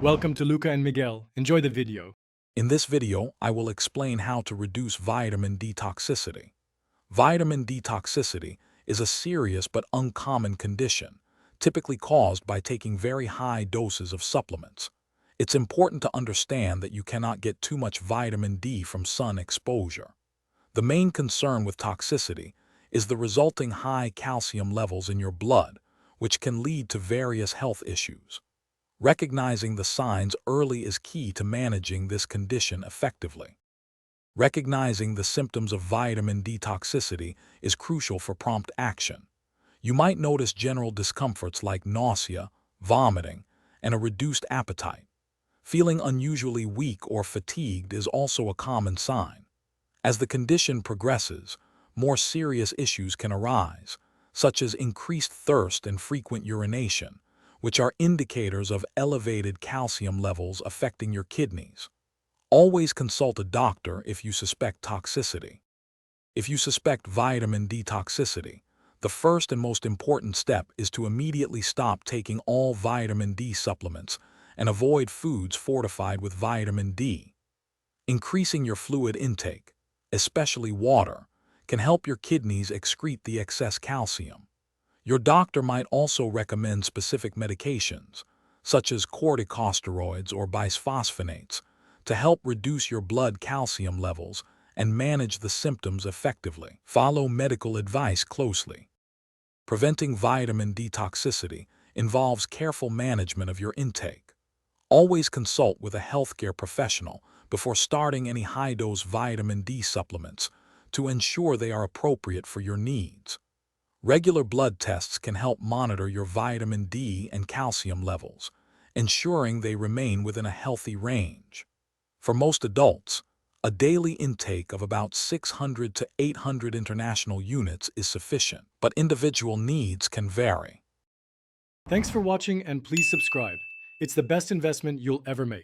Welcome to Luca and Miguel. Enjoy the video. In this video, I will explain how to reduce vitamin D toxicity. Vitamin D toxicity is a serious but uncommon condition, typically caused by taking very high doses of supplements. It's important to understand that you cannot get too much vitamin D from sun exposure. The main concern with toxicity is the resulting high calcium levels in your blood, which can lead to various health issues. Recognizing the signs early is key to managing this condition effectively. Recognizing the symptoms of vitamin D toxicity is crucial for prompt action. You might notice general discomforts like nausea, vomiting, and a reduced appetite. Feeling unusually weak or fatigued is also a common sign. As the condition progresses, more serious issues can arise, such as increased thirst and frequent urination, which are indicators of elevated calcium levels affecting your kidneys. Always consult a doctor if you suspect toxicity. If you suspect vitamin D toxicity, the first and most important step is to immediately stop taking all vitamin D supplements and avoid foods fortified with vitamin D. Increasing your fluid intake, especially water, can help your kidneys excrete the excess calcium. Your doctor might also recommend specific medications, such as corticosteroids or bisphosphonates, to help reduce your blood calcium levels and manage the symptoms effectively. Follow medical advice closely. Preventing vitamin D toxicity involves careful management of your intake. Always consult with a healthcare professional before starting any high-dose vitamin D supplements to ensure they are appropriate for your needs. Regular blood tests can help monitor your vitamin D and calcium levels, ensuring they remain within a healthy range. For most adults, a daily intake of about 600 to 800 international units is sufficient, but individual needs can vary. Thanks for watching and please subscribe. It's the best investment you'll ever make.